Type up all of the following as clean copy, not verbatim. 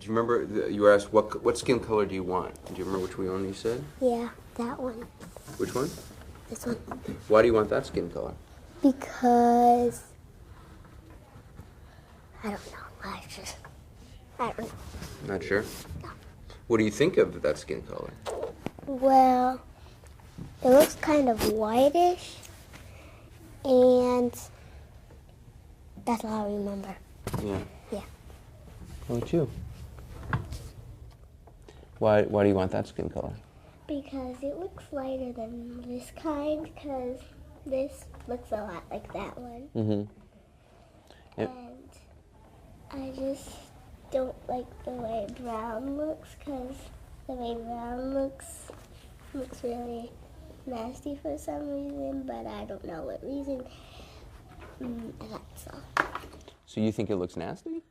Do you remember you were asked what skin color do you want? Do you remember which one you said? Yeah, that one. Which one? This one. Why do you want that skin color? Because I don't know. I don't know. Not sure. What do you think of that skin color? Well, it looks kind of whitish, and that's all I remember. Yeah. Yeah. How about you? Why do you want that skin color? Because it looks lighter than this kind, because this looks a lot like that one. Mm-hmm. Yep. And I just don't like the way brown looks, because the way brown looks really nasty for some reason, but I don't know what reason. That's all. So you think it looks nasty?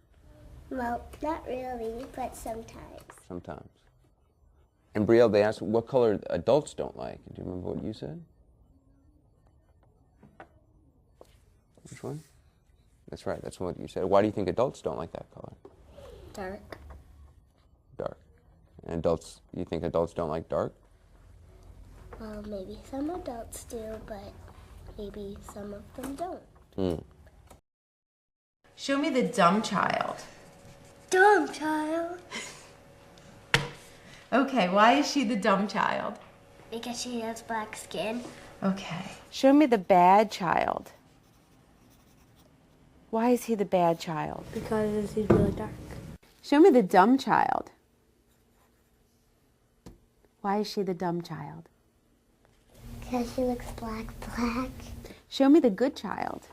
Well, not really, but sometimes. Sometimes. And Brielle, they asked what color adults don't like. Do you remember what you said? Which one? That's right, that's what you said. Why do you think adults don't like that color? Dark. Dark. And adults, you think adults don't like dark? Well, maybe some adults do, but maybe some of them don't. Hmm. Show me the dumb child. Dumb child. Okay, why is she the dumb child? Because she has black skin. Okay. Show me the bad child. Why is he the bad child? Because he's really dark. Show me the dumb child. Why is she the dumb child? Because she looks black. Show me the good child.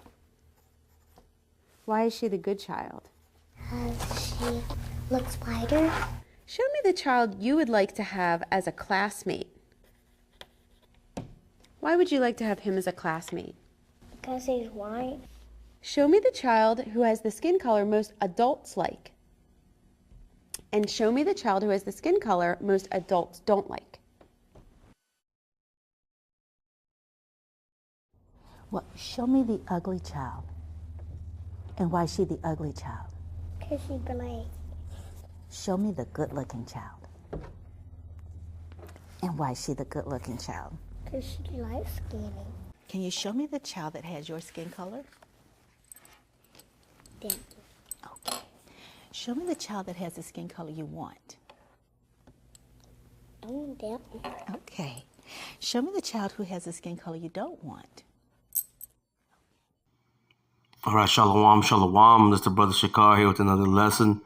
Why is she the good child? Because she looks whiter. Show me the child you would like to have as a classmate. Why would you like to have him as a classmate? Because he's white. Show me the child who has the skin color most adults like. And show me the child who has the skin color most adults don't like. Well, show me the ugly child. And why is she the ugly child? Because she's black. Show me the good-looking child. And why is she the good-looking child? Because she's light skinny. Can you show me the child that has your skin color? Yeah. Okay. Show me the child that has the skin color you want. I want that one. Okay. Show me the child who has the skin color you don't want. All right, Shalom, Shalom. Mr. Brother Shakar here with another lesson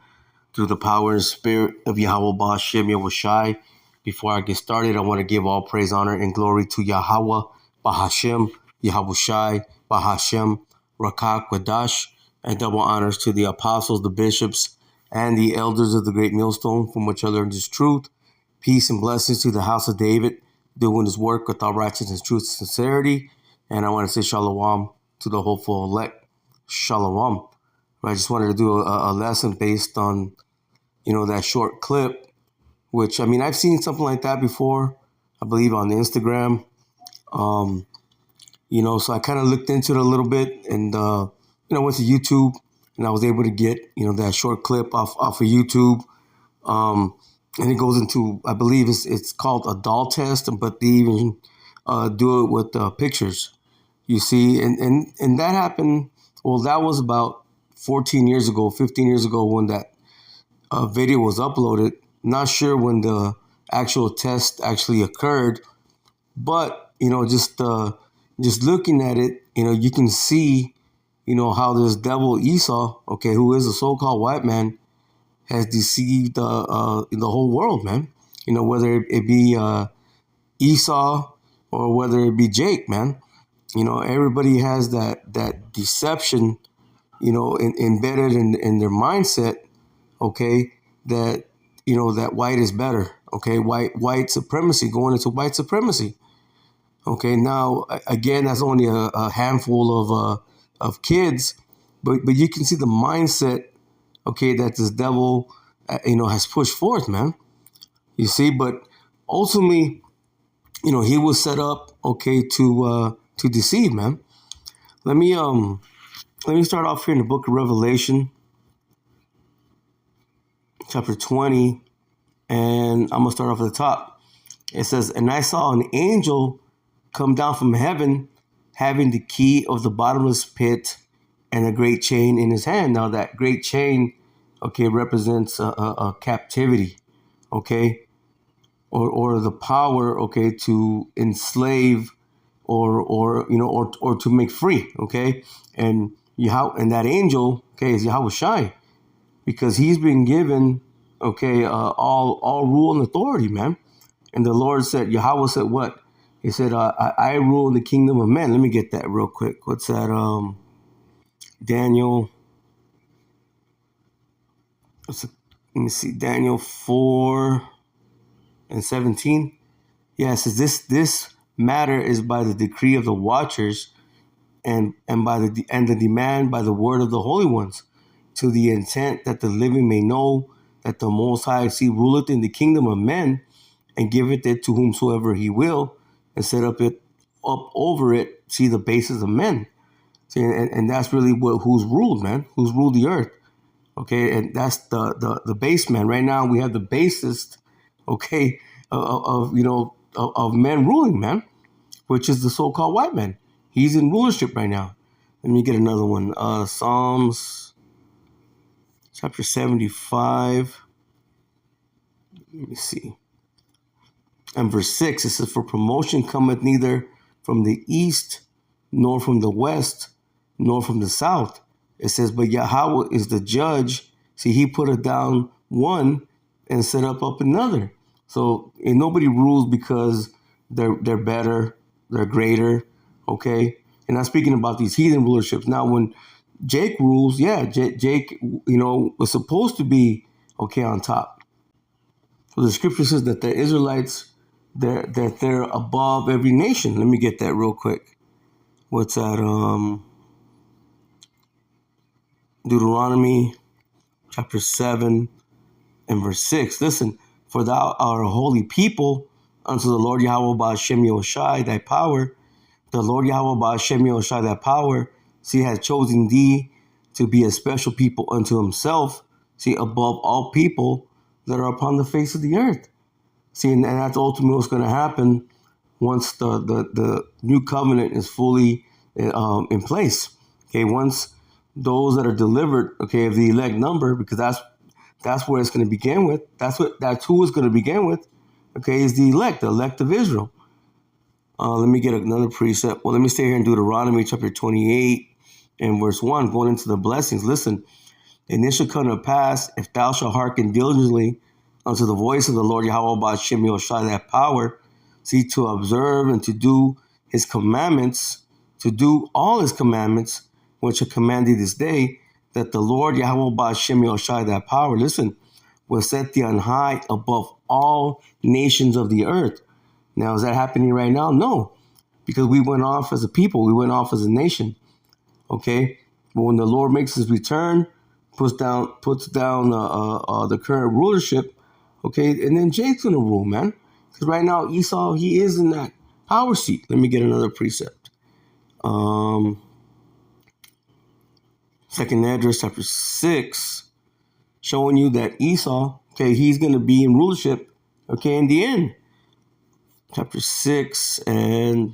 through the power and spirit of Yahweh Ba'Shem Yahushai. Before I get started, I want to give all praise, honor, and glory to Yahweh Ba'Hashem, Yahushai Ba'Hashem, Rakak Wadash, and double honors to the apostles, the bishops, and the elders of the great millstone, from which I learned this truth. Peace and blessings to the house of David, doing his work with all righteousness, truth, and sincerity. And I want to say Shalom to the hopeful elect. Shalom. I just wanted to do a lesson based on, that short clip, which, I've seen something like that before, I believe on Instagram. So I kind of looked into it a little bit and, went to YouTube and I was able to get, that short clip off of YouTube. And it goes into, I believe it's called a doll test, but they even do it with pictures, you see. And that happened, well, that was about 15 years ago when that video was uploaded. Not sure when the actual test actually occurred, but, just looking at it, you can see, how this devil Esau, okay, who is a so-called white man, has deceived the whole world, man. Whether it be Esau or whether it be Jake, man. Everybody has that deception, embedded in their mindset, okay, that, that white is better, okay, white supremacy, going into white supremacy. Okay, now, again, that's only a handful of kids, but you can see the mindset, okay, that this devil, has pushed forth, man. You see, but ultimately, he was set up, okay, to deceive, man. Let me start off here in the book of Revelation, chapter 20, and I'm going to start off at the top. It says, and I saw an angel come down from heaven, having the key of the bottomless pit and a great chain in his hand. Now that great chain, okay, represents a captivity, okay, or the power, okay, to enslave or to make free, okay, and that angel, okay, is Yahweh Shai, because he's been given, okay, all rule and authority, man. And the Lord said, Yahweh said what? He said, I rule in the kingdom of men. Let me get that real quick. What's that? Daniel. Let me see. Daniel 4:17. Yeah, it says this matter is by the decree of the watchers and by the demand by the word of the holy ones, to the intent that the living may know that the Most High ruleth in the kingdom of men, and giveth it to whomsoever he will, and set up over it, the basis of men. See, and that's really who's ruled, man. Who's ruled the earth. Okay, and that's the base man. Right now we have the basest, okay, of men ruling, man, which is the so-called white man. He's in rulership right now. Let me get another one. Psalms chapter 75. Let me see. And verse 6, it says, for promotion cometh neither from the east, nor from the west, nor from the south. It says, but Yahweh is the judge. See, he put it down one and set up another. So, and nobody rules because they're better, they're greater, okay? And I'm speaking about these heathen rulerships. Now, when Jake rules, yeah, Jake, was supposed to be, okay, on top. So the scripture says that the Israelites, they're above every nation. Let me get that real quick. What's that? Deuteronomy chapter 7 and verse 6. Listen, for thou art a holy people unto the Lord Yahweh Ba'ashem Yahushai, thy power. The Lord Yahweh Ba'ashem Yahushai, thy power, has chosen thee to be a special people unto himself, above all people that are upon the face of the earth. And that's ultimately what's going to happen once the new covenant is fully in place. Okay, once those that are delivered, okay, of the elect number, because that's where it's going to begin with. That's who it's going to begin with. Okay, is the elect of Israel. Let me get another precept. Well, let me stay here in Deuteronomy chapter 28 and verse 1, going into the blessings. Listen, and it shall come to pass, if thou shalt hearken diligently unto the voice of the Lord Yahweh Ba'ashem Yahushai, that power, to observe and to do his commandments, to do all his commandments, which are commanded this day, that the Lord Yahweh Ba'ashem Yahushai, that power, listen, will set thee on high above all nations of the earth. Now, is that happening right now? No, because we went off as a people. We went off as a nation. Okay, but when the Lord makes his return, puts down the current rulership, okay, and then Jake's gonna rule, man. Because right now Esau, he is in that power seat. Let me get another precept. Second Esdras chapter 6, showing you that Esau, okay, he's gonna be in rulership, okay, in the end. Chapter 6, and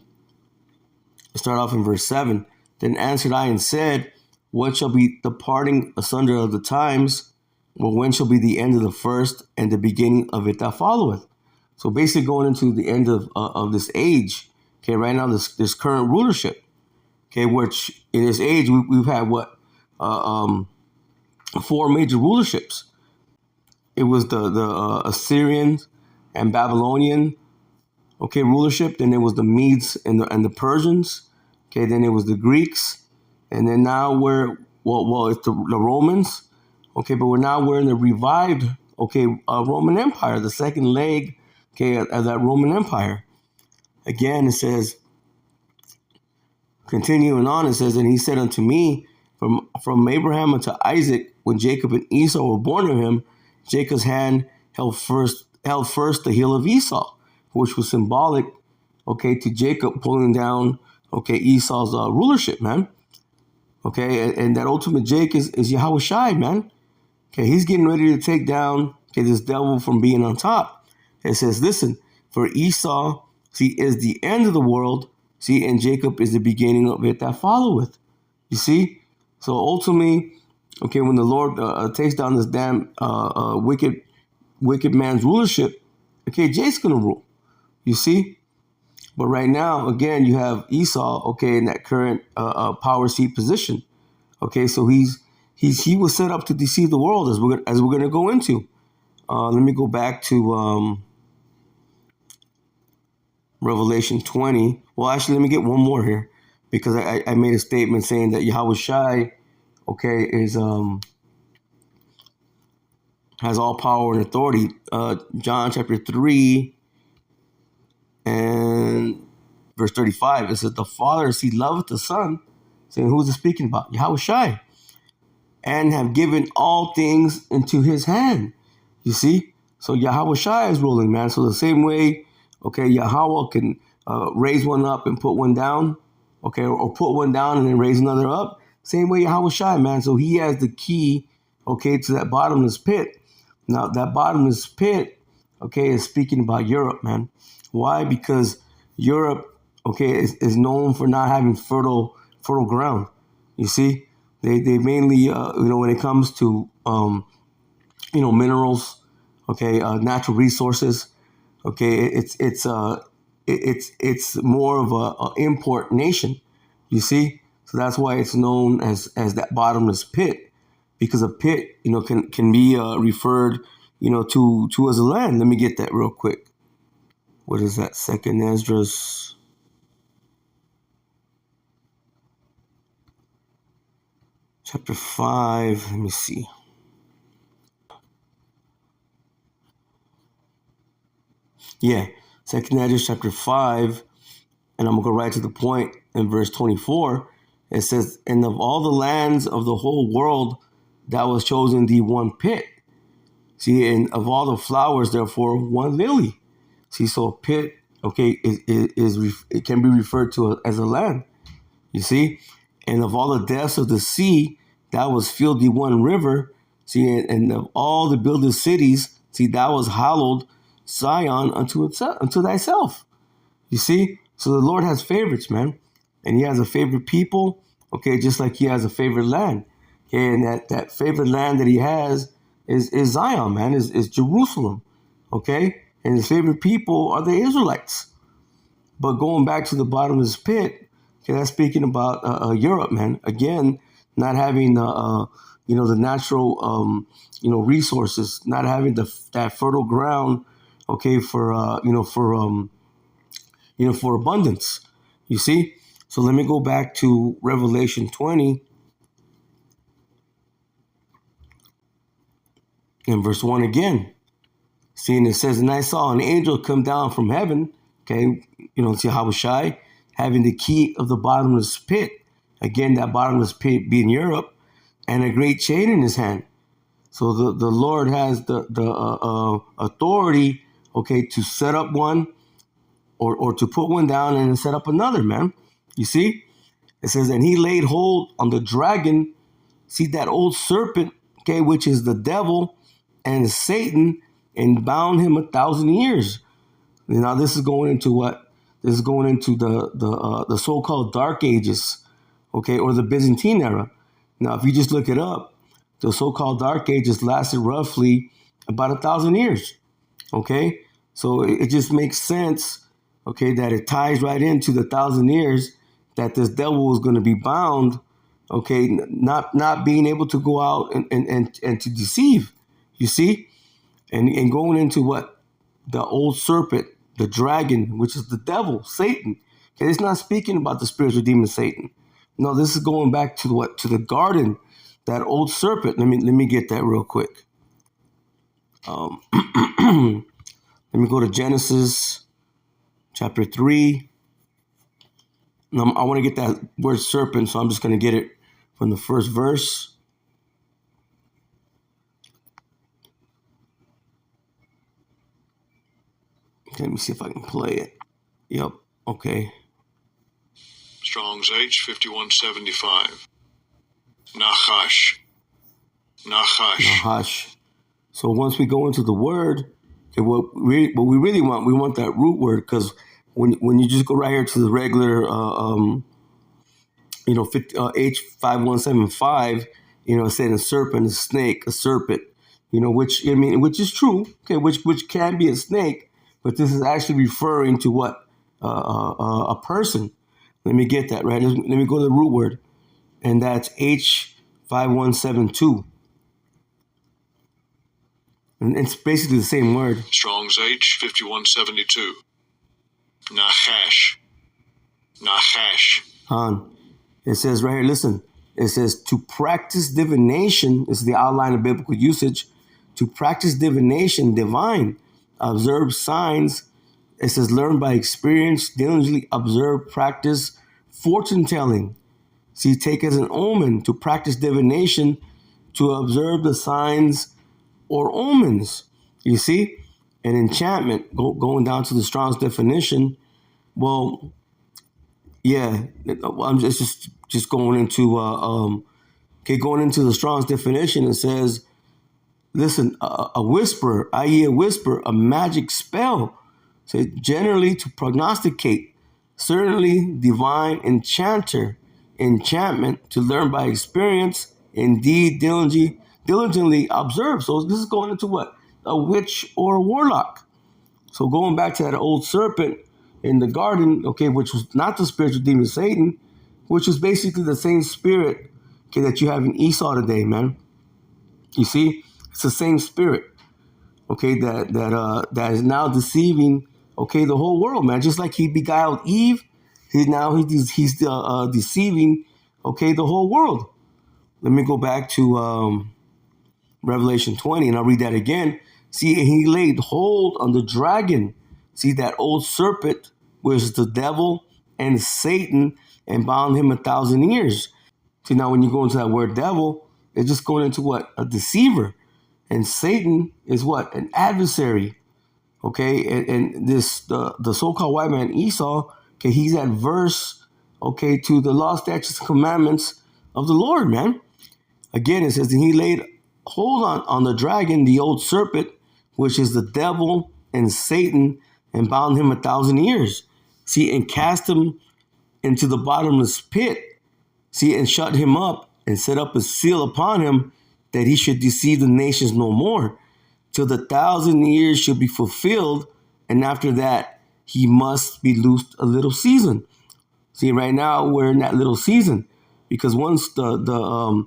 start off in verse 7. Then answered I and said, what shall be the parting asunder of the times? Well, when shall be the end of the first and the beginning of it that followeth? So basically going into the end of this age, okay, right now this current rulership, okay, which in this age we've had what? 4 major rulerships. It was the Assyrian and Babylonian, okay, rulership. Then there was the Medes and the Persians. Okay, then it was the Greeks, and then now it's the Romans. Okay, but we're in the revived, okay, Roman Empire, the second leg, okay, of that Roman Empire. Again, it says, continuing on, it says, and he said unto me, from Abraham unto Isaac, when Jacob and Esau were born to him, Jacob's hand held first the heel of Esau, which was symbolic, okay, to Jacob pulling down, okay, Esau's rulership, man. Okay, and that ultimate Jake is Yahweh Shai, man. Okay, he's getting ready to take down, okay, this devil from being on top. It says, listen, for Esau, see, is the end of the world, see, and Jacob is the beginning of it that followeth. You see? So ultimately, okay, when the Lord takes down this damn wicked man's rulership, okay, Jake's going to rule. You see? But right now, again, you have Esau, okay, in that current power seat position. Okay, so he was set up to deceive the world, as we're going to go into. Let me go back to Revelation 20. Well, actually, let me get one more here, because I made a statement saying that Yahweh Shai, okay, is has all power and authority. John chapter 3 and verse 35, it says, the Father, as he loveth the Son, saying, who is it speaking about? Yahweh Shai. And have given all things into his hand. You see? So Yahweh Shai is ruling, man. So the same way, okay, Yahweh can raise one up and put one down, okay, or put one down and then raise another up. Same way Yahweh Shai, man. So he has the key, okay, to that bottomless pit. Now, that bottomless pit, okay, is speaking about Europe, man. Why? Because Europe, okay, is known for not having fertile ground. You see? They mainly, when it comes to, minerals, okay, natural resources, okay, it's more of a import nation, you see. So that's why it's known as that bottomless pit, because a pit, can be referred, to as a land. Let me get that real quick. What is that? Second Esdras. Chapter 5, let me see. Yeah, Second Esdras chapter 5, and I'm going to go right to the point in verse 24. It says, and of all the lands of the whole world, that was chosen the one pit. See, and of all the flowers, therefore, one lily. See, so a pit, okay, it can be referred to as a land. You see, and of all the depths of the sea, that was filled the one river. See, and of all the builded cities, see, that was hallowed Zion unto thyself. You see, so the Lord has favorites, man, and he has a favorite people, okay, just like he has a favorite land. Okay, and that favorite land that he has is Zion, man, is Jerusalem, okay, and his favorite people are the Israelites. But going back to the bottomless pit, okay, that's speaking about Europe, man. Again, not having the natural resources, not having that fertile ground, okay, for abundance. You see? So let me go back to Revelation 20 and verse 1 again. Seeing it says, and I saw an angel come down from heaven, okay, see Yahweh Shai, having the key of the bottomless pit. Again, that bottomless pit being Europe, and a great chain in his hand. So the Lord has the authority, okay, to set up one or to put one down and set up another, man. You see? It says, and he laid hold on the dragon, see that old serpent, okay, which is the devil and Satan, and bound him 1,000 years. Now this is going into what? This is going into the so-called Dark Ages, okay, or the Byzantine era. Now, if you just look it up, the so-called Dark Ages lasted roughly about 1,000 years, okay? So it just makes sense, okay, that it ties right into the 1,000 years that this devil is going to be bound, okay, not being able to go out and to deceive, you see? And going into what? The old serpent, the dragon, which is the devil, Satan. Okay, it's not speaking about the spiritual demon Satan. No, this is going back to what? To the garden, that old serpent. Let me get that real quick. Let me go to Genesis chapter 3. Now, I want to get that word serpent, so I'm just going to get it from the first verse. Okay, let me see if I can play it. Yep, okay. Strong's H 5175. Nachash. Nahash. So once we go into the word, okay, what we really want, we want that root word, because when you just go right here to the regular, H5175, it's saying a serpent, a snake, a serpent, which is true, okay, which can be a snake, but this is actually referring to what a person. Let me get that right. Let me go to the root word, and that's H5172. And it's basically the same word. Strong's H5172. Nahash. It says right here, listen. It says to practice divination. This is the outline of biblical usage. To practice divination, divine, observe signs. It says learn by experience, diligently observe, practice, fortune telling. See, take as an omen. To practice divination, to observe the signs or omens, you see? An enchantment, going down to the Strong's definition. Well, yeah, I'm just going into going into the Strong's definition. It says, listen, a whisper, i.e. a whisper, a magic spell. So generally to prognosticate, certainly divine enchanter, enchantment, to learn by experience, indeed diligently observe. So this is going into what? A witch or a warlock. So going back to that old serpent in the garden, okay, which was not the spiritual demon Satan, which is basically the same spirit, okay, that you have in Esau today, man. You see, it's the same spirit, okay, that is now deceiving, okay, the whole world, man. Just like he beguiled Eve, he's deceiving, okay, the whole world. Let me go back to Revelation 20, and I'll read that again. See, he laid hold on the dragon. See, that old serpent, which is the devil and Satan, and bound him 1,000 years. See, now when you go into that word devil, it's just going into what? A deceiver. And Satan is what? An adversary. Okay, and this the so-called white man Esau, okay, he's adverse, okay, to the law, statutes, and commandments of the Lord, man. Again, it says that he laid hold on the dragon, the old serpent, which is the devil and Satan, and bound him 1,000 years. See, and cast him into the bottomless pit. See, and shut him up and set up a seal upon him that he should deceive the nations no more, till the 1,000 years should be fulfilled, and after that he must be loosed a little season. See, right now we're in that little season, because once the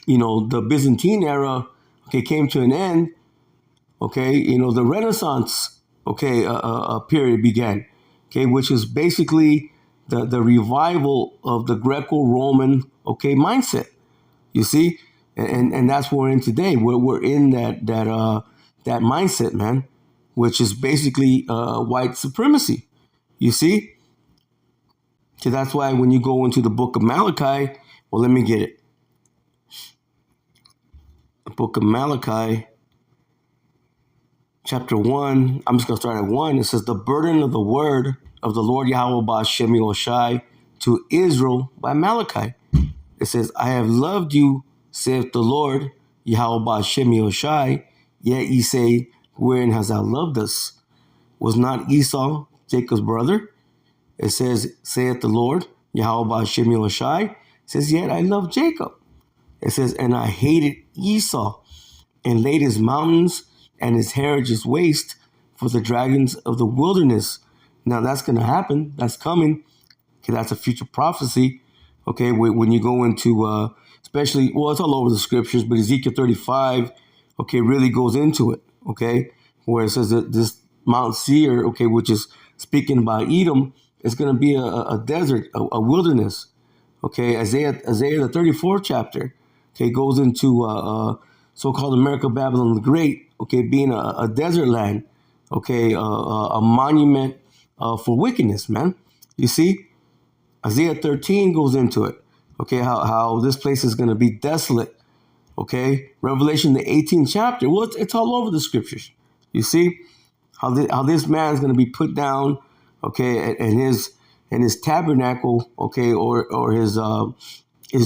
Byzantine era, okay, came to an end, okay, the Renaissance, okay, period began, okay, which is basically the revival of the Greco-Roman, okay, mindset. You see, and that's what we're in today. We're in that mindset, man, which is basically white supremacy. You see, so that's why when you go into the book of Malachi, well, let me get it. The book of Malachi, chapter 1, I'm just going to start at 1. It says, the burden of the word of the Lord Yahweh Ba'Shem Yoshai to Israel by Malachi. It says, I have loved you, saith the Lord Yahweh Ba'Shem Yoshai, yet ye say, wherein hast thou loved us? Was not Esau Jacob's brother? It says, saith the Lord Yahweh Ba'Shem Yoshai. It says, yet I love Jacob. It says, and I hated Esau, and laid his mountains and his heritage waste for the dragons of the wilderness. Now that's going to happen. That's coming. Okay, that's a future prophecy. Okay, when you go into, especially, well, it's all over the scriptures, but Ezekiel 35, okay, really goes into it. Okay, where it says that this Mount Seir, okay, which is speaking about Edom, is going to be a desert, a wilderness. Okay, Isaiah the 34th chapter, okay, goes into so-called America, Babylon the Great, okay, being a desert land, okay, a monument for wickedness, man. You see, Isaiah 13 goes into it, okay, how this place is going to be desolate, okay. Revelation the 18th chapter, well, it's all over the scriptures. You see how this man is going to be put down, okay, and his tabernacle, okay, or his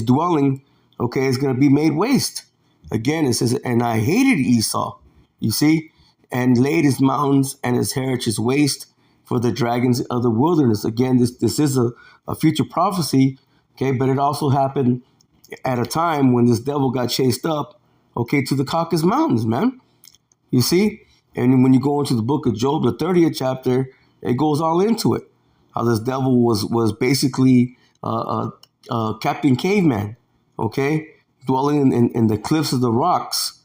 dwelling, okay, is going to be made waste. Again, it says, and I hated Esau, you see, and laid his mountains and his heritage waste for the dragons of the wilderness. Again, this is a future prophecy, okay, but it also happened at a time when this devil got chased up, okay, to the Caucasus Mountains, man. You see? And when you go into the book of Job, the 30th chapter, it goes all into it. How this devil was basically Captain Caveman, okay, dwelling in the cliffs of the rocks.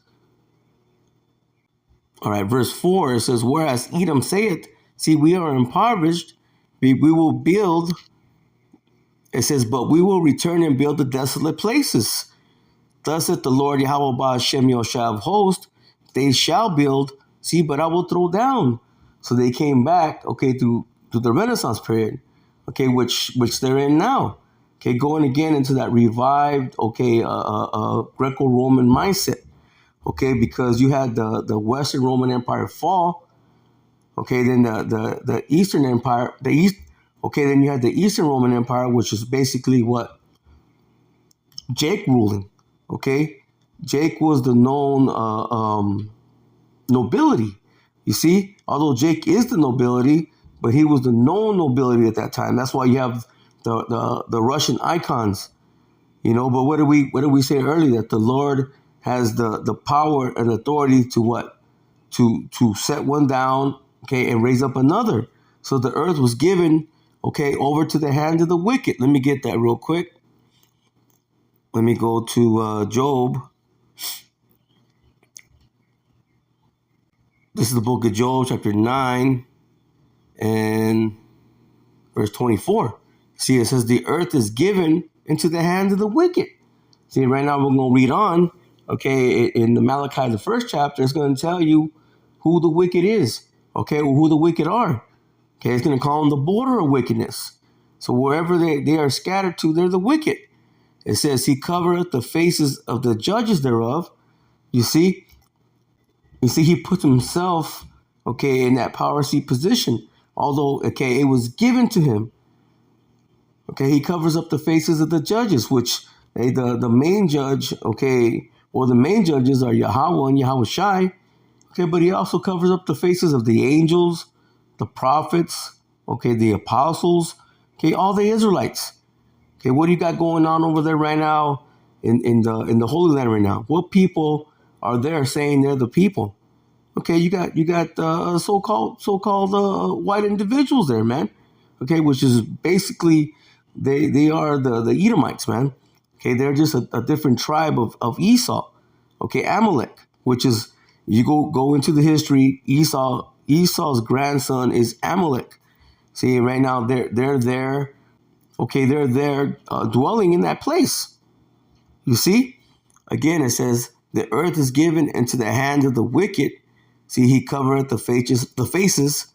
All right, verse 4, it says, whereas Edom saith, see, we are impoverished, we will build. It says, but we will return and build the desolate places. Thus saith the Lord Yahweh Ba'ashem Yoshai of hosts, they shall build, see, but I will throw down. So they came back, okay, to the Renaissance period, okay, which they're in now. Okay, going again into that revived, okay, Greco-Roman mindset. Okay, because you had the Western Roman Empire fall. Okay, then the Eastern Empire, okay, then you had the Eastern Roman Empire, which is basically what? Jake ruling. Okay, Jake was the known nobility. You see, although Jake is the nobility, but he was the known nobility at that time. That's why you have the Russian icons. You know, but what did we say earlier? That the Lord has the power and authority to what? To set one down, okay, and raise up another. So the earth was given, okay, over to the hand of the wicked. Let me get that real quick. Let me go to Job. This is the book of Job, chapter 9 and verse 24. See, it says the earth is given into the hand of the wicked. See, right now we're going to read on. Okay, in the Malachi, the first chapter, it's going to tell you who the wicked is. Okay, who the wicked are. Okay, it's going to call them the border of wickedness. So wherever they are scattered to, they're the wicked. It says, he covereth the faces of the judges thereof. You see, he puts himself, okay, in that power seat position. Although, okay, it was given to him. Okay, he covers up the faces of the judges, which the main judge, okay, or the main judges are Yahweh and Yahweh Shai. Okay, but he also covers up the faces of the angels, the prophets, okay, the apostles, okay, all the Israelites. Okay, what do you got going on over there right now in the Holy Land right now? What people are there saying they're the people? Okay, you got so-called white individuals there, man. Okay, which is basically they are the Edomites, man. Okay, they're just a different tribe of Esau. Okay, Amalek, which is, you go into the history, Esau's grandson is Amalek. See, right now they're there. Okay, they're there dwelling in that place. You see? Again, it says, the earth is given into the hand of the wicked. See, he covereth the faces.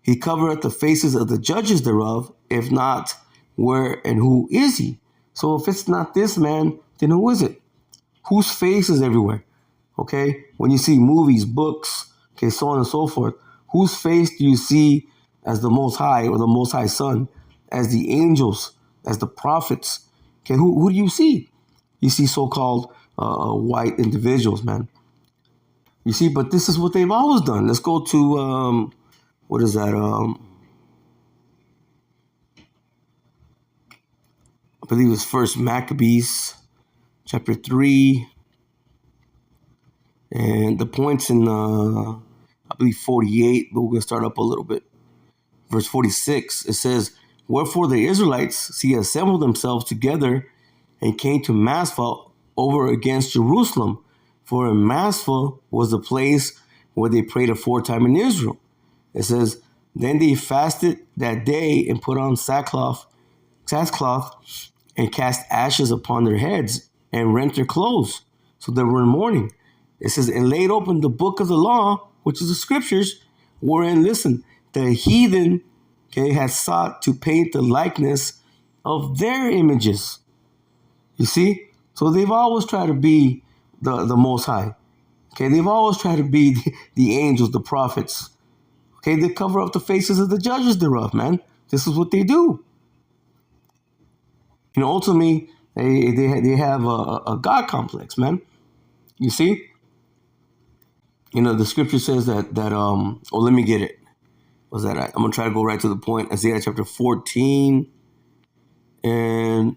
He covereth the faces of the judges thereof. If not, where and who is he? So if it's not this man, then who is it? Whose face is everywhere? Okay, when you see movies, books, okay, so on and so forth, whose face do you see as the Most High or the Most High Son, as the angels, as the prophets? Okay, who do you see? You see so-called white individuals, man. You see, but this is what they've always done. Let's go to, what is that? I believe it's First Maccabees, chapter 3. And the point's in, I believe, 48, but we're going to start up a little bit. Verse 46, it says, wherefore the Israelites, assembled themselves together and came to Maspha over against Jerusalem. For in Maspha was the place where they prayed aforetime in Israel. It says, then they fasted that day and put on sackcloth, and cast ashes upon their heads and rent their clothes. So they were in mourning. It says, and laid open the book of the law, which is the scriptures, wherein, listen, the heathen, okay, had sought to paint the likeness of their images. You see? So they've always tried to be the Most High. Okay, they've always tried to be the angels, the prophets. Okay, they cover up the faces of the judges thereof, man. This is what they do. You know, ultimately, they have a God complex, man. You see? You know, the scripture says that let me get it. Was that right? I'm going to try to go right to the point. Isaiah chapter 14. And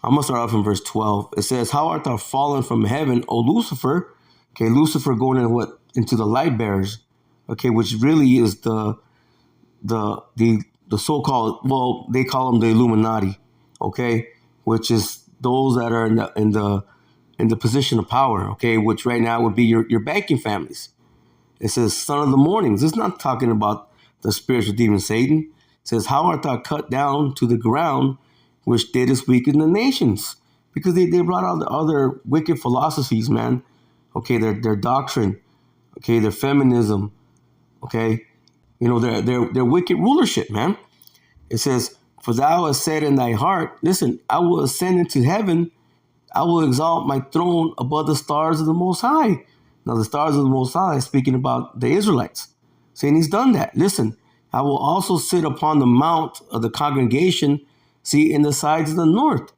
I'm going to start off in verse 12. It says, how art thou fallen from heaven, O Lucifer? Okay, Lucifer going into the light bearers. Okay, which really is the so-called, well, they call them the Illuminati. Okay, which is those that are in the position of power. Okay, which right now would be your banking families. It says, son of the mornings. It's not talking about the spiritual demon Satan. It says, how art thou cut down to the ground, which didst weaken the nations? Because they brought out the other wicked philosophies, man. Okay, their doctrine. Okay, their feminism. Okay, you know, their wicked rulership, man. It says, for thou hast said in thy heart, listen, I will ascend into heaven. I will exalt my throne above the stars of the Most High. Now, the stars of the Most High, speaking about the Israelites, saying he's done that. Listen, I will also sit upon the mount of the congregation, see, in the sides of the north.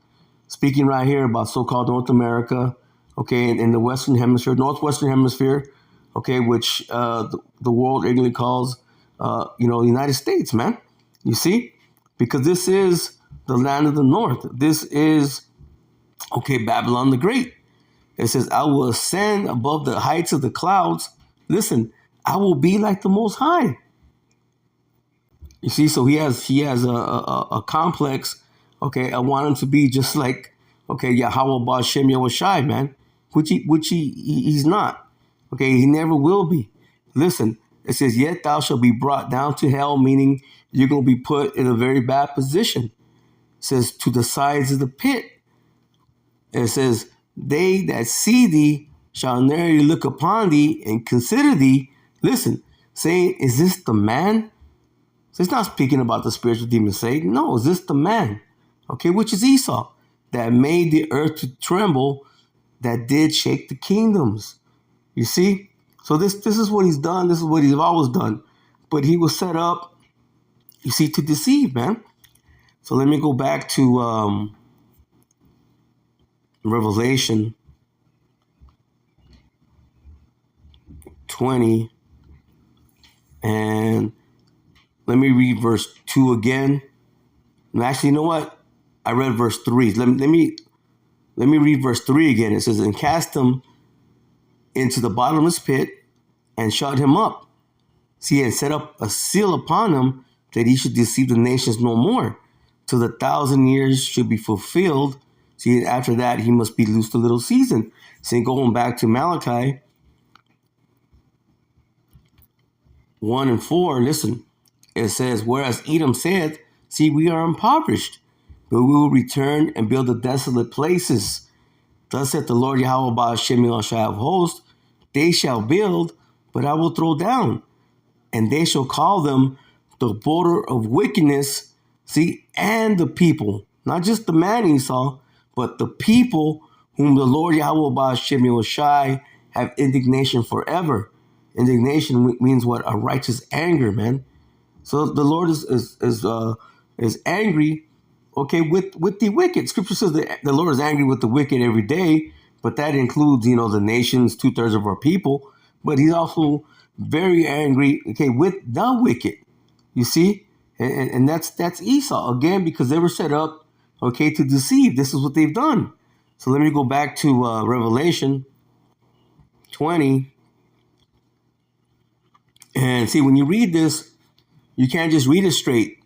Speaking right here about so-called North America, okay, in the Western Hemisphere, Northwestern Hemisphere, okay, which the world ignorantly calls, the United States, man. You see? Because this is the land of the north. This is, okay, Babylon the Great. It says, I will ascend above the heights of the clouds. Listen, I will be like the Most High. You see, so he has a complex. Okay, I want him to be just like, okay, Yahweh Ba'Shem Yahushai, man, which he's not. Okay, he never will be. Listen, it says, yet thou shalt be brought down to hell, meaning you're going to be put in a very bad position. It says, to the sides of the pit. And it says, they that see thee shall narrowly look upon thee and consider thee. Listen, saying, is this the man? So it's not speaking about the spiritual demon Satan. No, is this the man? Okay, which is Esau, that made the earth to tremble, that did shake the kingdoms. You see? So this is what he's done. This is what he's always done. But he was set up, you see, to deceive, man. So let me go back to Revelation 20. And let me read verse 2 again. And actually, you know what? I read verse 3. Let me read verse 3 again. It says, and cast him into the bottomless pit and shut him up. See, and set up a seal upon him that he should deceive the nations no more, till the 1,000 years should be fulfilled. See, after that, he must be loosed a little season. See, going back to Malachi 1 and 4, listen, it says, whereas Edom said, see, we are impoverished, but we will return and build the desolate places. Thus saith the Lord Yahweh Ba'Shem Yahushai of hosts, they shall build, but I will throw down, and they shall call them the border of wickedness, see, and the people, not just the man Esau, but the people whom the Lord Yahweh Ba'Shem Yahushai have indignation forever. Indignation means what? A righteous anger, man. So the Lord is angry, okay, with the wicked. Scripture says that the Lord is angry with the wicked every day, but that includes, the nations, 2/3 of our people. But he's also very angry, okay, with the wicked. You see, and that's Esau again, because they were set up, okay, to deceive. This is what they've done. So let me go back to Revelation 20, and see, when you read this, you can't just read it straight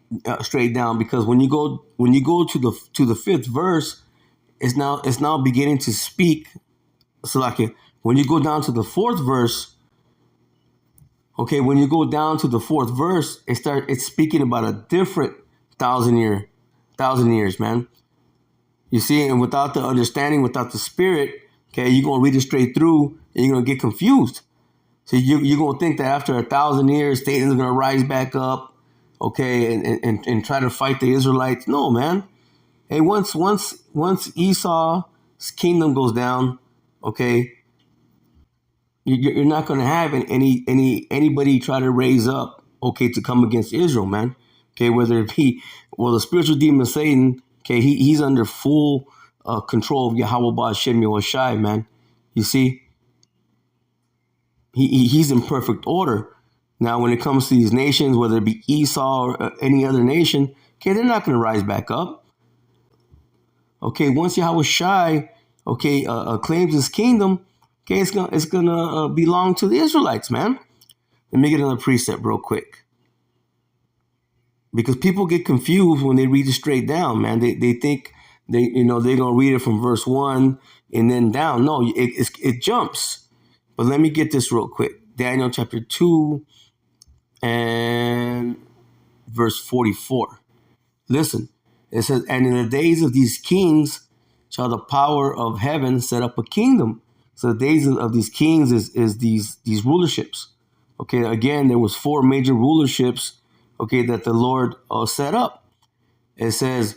down, because when you go to the 5th verse, it's now beginning to speak. So like when you go down to the 4th verse, okay, when you go down to the 4th verse, it's speaking about a different 1,000 years, man. You see, and without the understanding, without the spirit, okay, you're gonna read it straight through, and you're gonna get confused. So you're gonna think that after 1,000 years, Satan's gonna rise back up, okay, and try to fight the Israelites. No, man. Hey, once Esau's kingdom goes down, okay, you're not gonna have anybody try to raise up, okay, to come against Israel, man. Okay, whether it be the spiritual demon Satan, okay, he's under full control of Yahweh Ba'Shem Yahushai, man. You see, he's in perfect order. Now, when it comes to these nations, whether it be Esau or any other nation, okay, they're not going to rise back up. Okay, once Yahweh Shai, okay, claims his kingdom, okay, it's gonna belong to the Israelites, man. Let me get another precept real quick, because people get confused when they read it straight down, man. They think they're gonna read it from verse 1 and then down. No, it jumps. But let me get this real quick. Daniel chapter 2 and verse 44. Listen, it says, and in the days of these kings shall the power of heaven set up a kingdom. So the days of these kings is these rulerships. Okay, again, there was 4 major rulerships, okay, that the Lord set up. It says,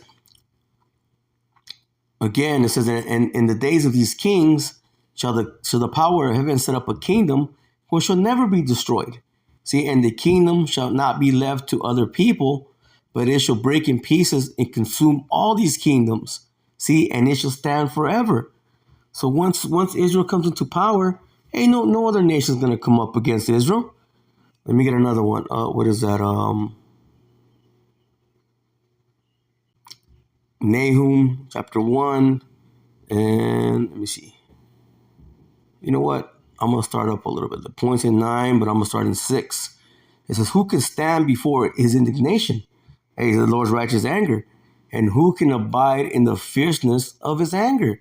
again, it says, and in the days of these kings shall the power of heaven set up a kingdom which shall never be destroyed. See, and the kingdom shall not be left to other people, but it shall break in pieces and consume all these kingdoms. See, and it shall stand forever. So once Israel comes into power, ain't no other nation is going to come up against Israel. Let me get another one. What is that? Nahum chapter 1. And let me see. You know what? I'm going to start up a little bit. The point's in 9, but I'm going to start in 6. It says, who can stand before his indignation? Hey, the Lord's righteous anger. And who can abide in the fierceness of his anger?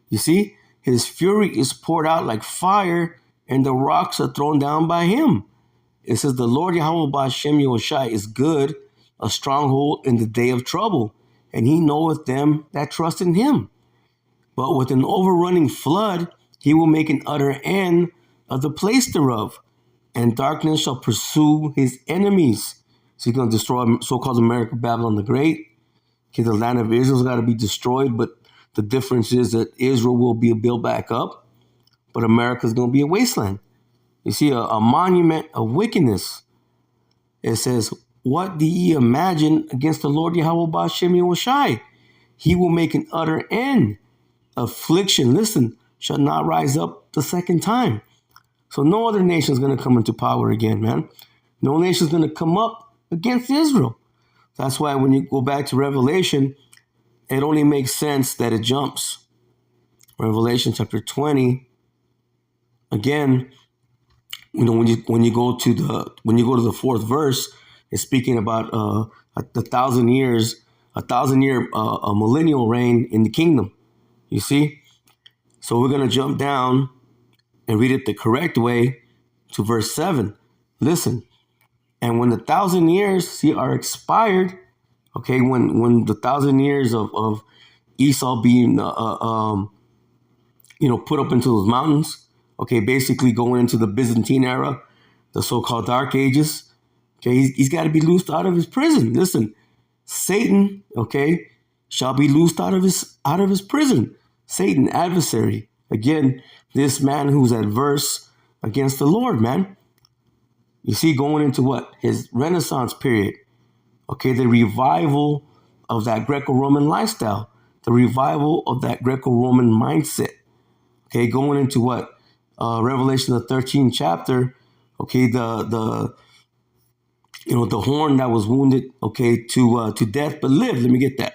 You see, his fury is poured out like fire, and the rocks are thrown down by him. It says, the Lord Yahweh Ba'Shem Yahushai is good, a stronghold in the day of trouble, and he knoweth them that trust in him. But with an overrunning flood, he will make an utter end of the place thereof, and darkness shall pursue his enemies. So he's going to destroy so-called America, Babylon the Great. Okay, the land of Israel's got to be destroyed, but the difference is that Israel will be built back up, but America's going to be a wasteland. You see, a monument of wickedness. It says, what do ye imagine against the Lord Yahweh Ba'Shem Yahushai? He will make an utter end. Affliction, listen, shall not rise up the second time. So no other nation is going to come into power again, man. No nation is going to come up against Israel. That's why when you go back to Revelation, it only makes sense that it jumps. Revelation chapter 20. Again, when you go to the 4th verse, it's speaking about the 1,000 years, a millennial reign in the kingdom. You see? So we're going to jump down and read it the correct way to verse 7. Listen. And when the 1,000 years are expired, okay, when the 1,000 years of Esau being put up into those mountains, okay, basically going into the Byzantine era, the so-called Dark Ages, okay, he's got to be loosed out of his prison. Listen, Satan, okay, shall be loosed out of his prison. Satan, adversary. Again, this man who's adverse against the Lord, man. You see, going into what? His Renaissance period. Okay, the revival of that Greco-Roman lifestyle. The revival of that Greco-Roman mindset. Okay, going into what? Revelation, the 13th chapter. Okay, the horn that was wounded, okay, to death but lived. Let me get that.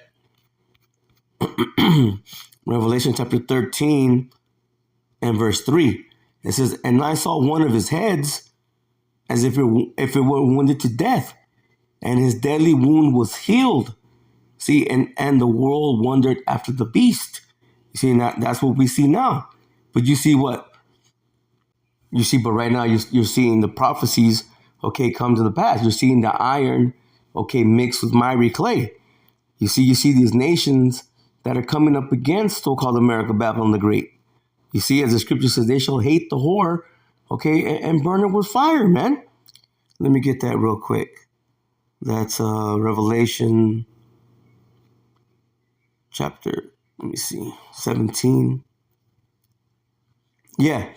Revelation chapter 13 and verse 3. It says, and I saw one of his heads as if it were wounded to death, and his deadly wound was healed. See, and the world wondered after the beast. You see, that's what we see now. But you see what? You see, but right now you're seeing the prophecies, okay, come to the pass. You're seeing the iron, okay, mixed with miry clay. You see these nations that are coming up against so-called America, Babylon the Great. You see, as the scripture says, they shall hate the whore, okay, and burn it with fire, man. Let me get that real quick. That's Revelation chapter, 17. Yeah,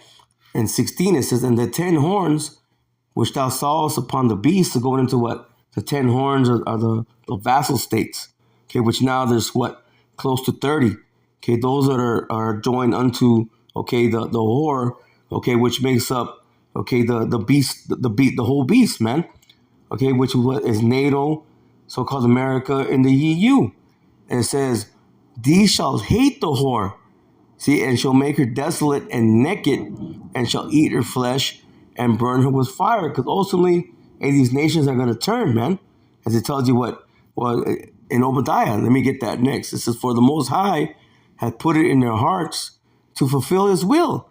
and 16 it says, and the 10 horns which thou sawest upon the beast, are going into what? The 10 horns are the vassal states, okay, which now there's what? Close to 30. Okay, those that are joined unto, okay, the whore, okay, which makes up, okay, the beast, the whole beast, man, okay, which is NATO, so-called America, and the EU. And it says, these shall hate the whore, see, and shall make her desolate and naked, and shall eat her flesh and burn her with fire. Because ultimately, hey, these nations are going to turn, man. As it tells you what, well, in Obadiah, let me get that next. It says, for the Most High hath put it in their hearts to fulfill his will,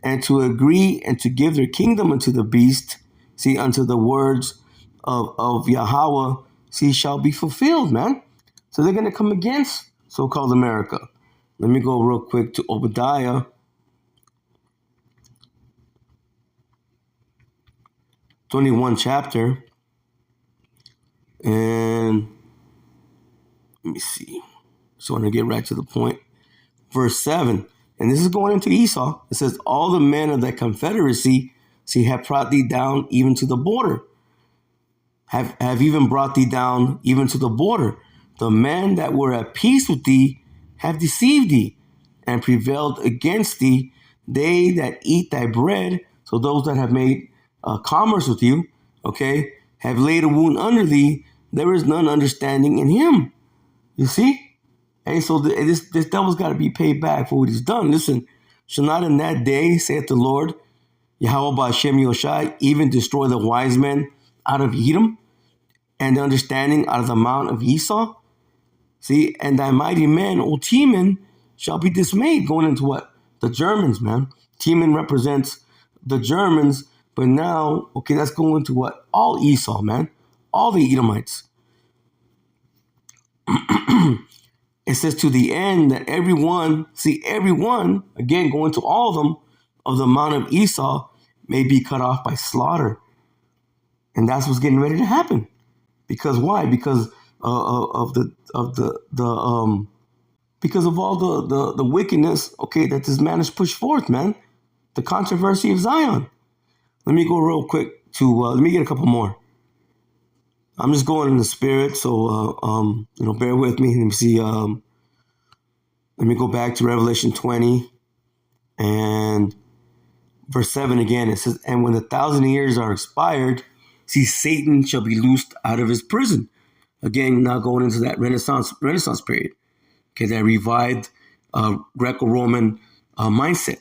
and to agree and to give their kingdom unto the beast, see, unto the words of Yahweh, see, shall be fulfilled, man. So they're going to come against so-called America. Let me go real quick to Obadiah 21 chapter. And let me see. Just want to get right to the point. Verse 7. And this is going into Esau. It says, all the men of that confederacy, see, have brought thee down even to the border. Have even brought thee down even to the border. The men that were at peace with thee have deceived thee and prevailed against thee. They that eat thy bread, so those that have made commerce with you, okay, have laid a wound under thee. There is none understanding in him. You see? Hey, so this devil's got to be paid back for what he's done. Listen, shall not in that day, saith the Lord, Yahweh Ba'Shem Yoshai, even destroy the wise men out of Edom, and the understanding out of the mount of Esau? See, and thy mighty men, O Teman, shall be dismayed. Going into what? The Germans, man. Teman represents the Germans, but now, okay, that's going to what? All Esau, man. All the Edomites. It says to the end that everyone, again, going to all of them, of the mount of Esau, may be cut off by slaughter. And that's what's getting ready to happen. Because why? Because because of all the wickedness, okay, that this man has pushed forth, man. The controversy of Zion. Let me go real quick to let me get a couple more. I'm just going in the spirit, so bear with me. Let me see. Let me go back to Revelation 20 and verse 7 again. It says, and when 1,000 years are expired, see, Satan shall be loosed out of his prison. Again, now going into that Renaissance period, okay, that revived Greco-Roman mindset,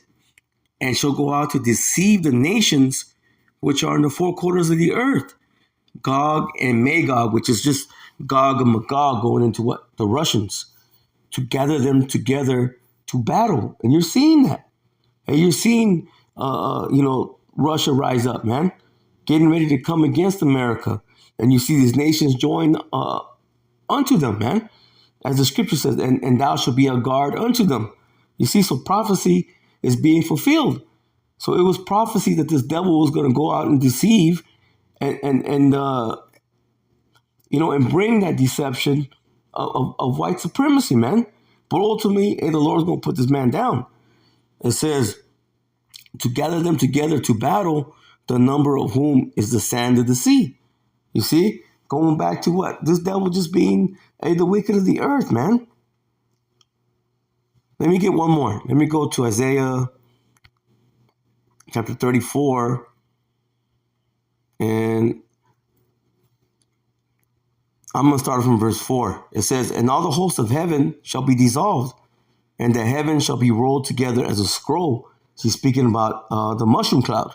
and shall go out to deceive the nations which are in the four quarters of the earth, Gog and Magog, which is just Gog and Magog going into what? The Russians, to gather them together to battle. And you're seeing that. And you're seeing, Russia rise up, man, getting ready to come against America. And you see these nations join unto them, man, as the scripture says, and thou shalt be a guard unto them. You see, so prophecy is being fulfilled. So it was prophecy that this devil was going to go out and deceive and bring that deception of white supremacy, man. But ultimately, the Lord's going to put this man down. It says, to gather them together to battle, the number of whom is the sand of the sea. You see, going back to what? This devil just being the wicked of the earth, man. Let me get one more. Let me go to Isaiah chapter 34. And I'm going to start from verse 4. It says, and all the hosts of heaven shall be dissolved, and the heaven shall be rolled together as a scroll. She's speaking about the mushroom cloud,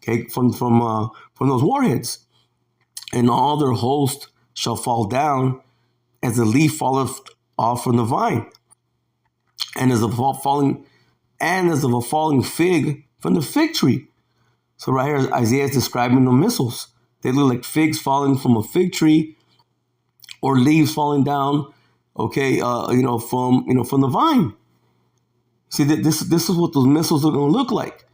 okay, from those warheads. And all their host shall fall down as the leaf falleth off from the vine, and as of a falling fig from the fig tree. So right here, Isaiah is describing the missiles. They look like figs falling from a fig tree, or leaves falling down, okay, from the vine. See, that this is what those missiles are going to look like.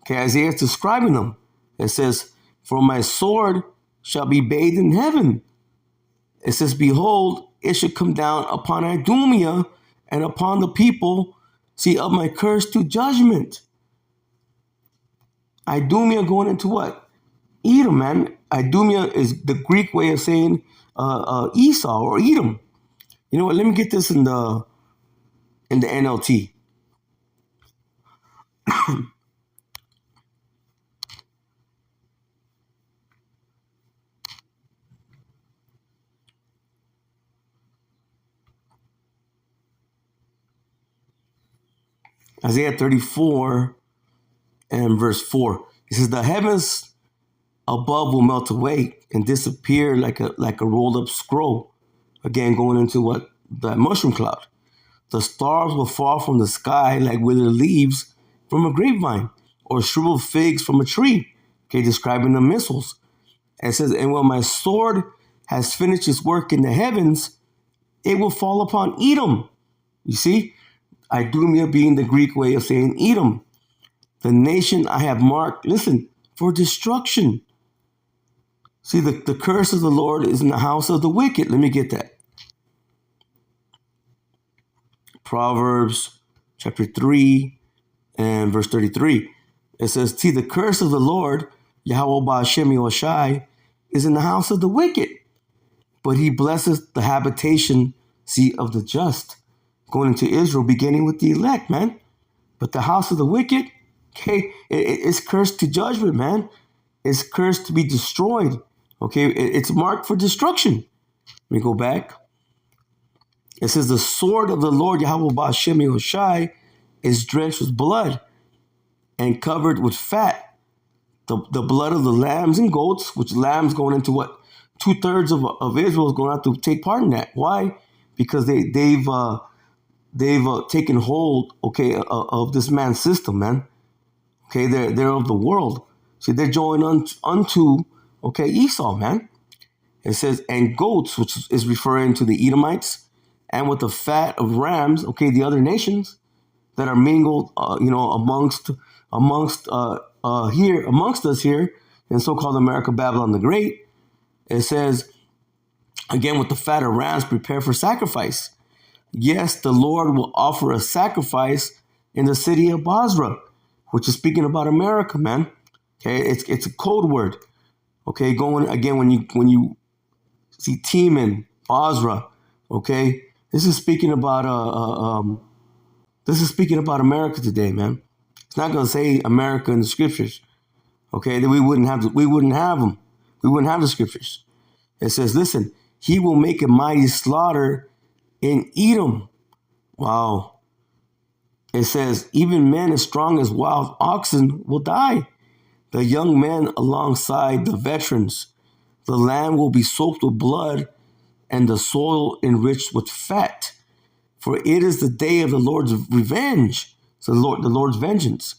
Okay, Isaiah is describing them. It says, for my sword shall be bathed in heaven. It says, behold, it should come down upon Idumea and upon the people, see, of my curse to judgment. Idumea going into what? Edom, man. Idumea is the Greek way of saying Esau or Edom. You know what? Let me get this in the NLT. Isaiah 34 and verse 4. It says, the heavens above will melt away and disappear like a rolled up scroll. Again, going into what? The mushroom cloud. The stars will fall from the sky like withered leaves from a grapevine or shriveled figs from a tree. Okay, describing the missiles. And it says, and when my sword has finished its work in the heavens, it will fall upon Edom. You see? Idumea being the Greek way of saying Edom. The nation I have marked, listen, for destruction. See, the curse of the Lord is in the house of the wicked. Let me get that. Proverbs chapter 3 and verse 33. It says, see, the curse of the Lord, Yahweh Ba'ashem Yoshai, is in the house of the wicked, but he blesses the habitation, see, of the just. Going into Israel, beginning with the elect, man. But the house of the wicked, okay, it's cursed to judgment, man. It's cursed to be destroyed. Okay, it's marked for destruction. Let me go back. It says, the sword of the Lord Yahweh Ba'ashem Yoshai is drenched with blood and covered with fat. The blood of the lambs and goats, which lambs going into what? 2/3 of Israel is going to have to take part in that. Why? Because they've taken hold, okay, of this man's system, man. Okay, they're of the world. See, they're joined unto, okay, Esau, man. It says, and goats, which is referring to the Edomites, and with the fat of rams, okay, the other nations that are mingled, amongst us here in so-called America, Babylon the Great. It says, again, with the fat of rams, prepare for sacrifice. Yes, the Lord will offer a sacrifice in the city of Basra, which is speaking about America, man. Okay, it's a code word. Okay, going again when you see Teman, Basra. Okay, this is speaking about America today, man. It's not going to say America in the scriptures. Okay, that we wouldn't have them. We wouldn't have the scriptures. It says, listen, he will make a mighty slaughter in Edom. Wow. It says, even men as strong as wild oxen will die. The young men alongside the veterans. The land will be soaked with blood and the soil enriched with fat. For it is the day of the Lord's revenge. So the Lord's vengeance.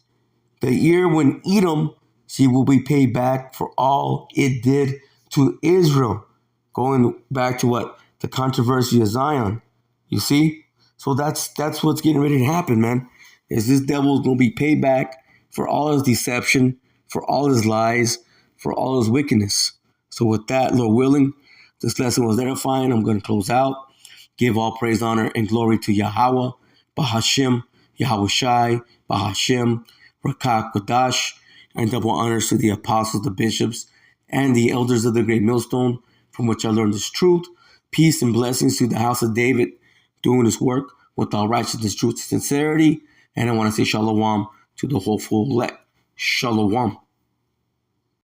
The year when Edom, she will be paid back for all it did to Israel. Going back to what? The controversy of Zion. You see? So that's what's getting ready to happen, man. Is this devil's going to be paid back for all his deception, for all his lies, for all his wickedness. So with that, Lord willing, this lesson was edifying. I'm going to close out. Give all praise, honor, and glory to Yahweh, Bahashem, Yahweh Shai, Bahashem, Rakah Kodash, and double honors to the apostles, the bishops, and the elders of the great millstone, from which I learned this truth. Peace and blessings to the house of David, doing this work with all righteousness, truth, and sincerity. And I want to say shalom to the whole full elect. Shalom.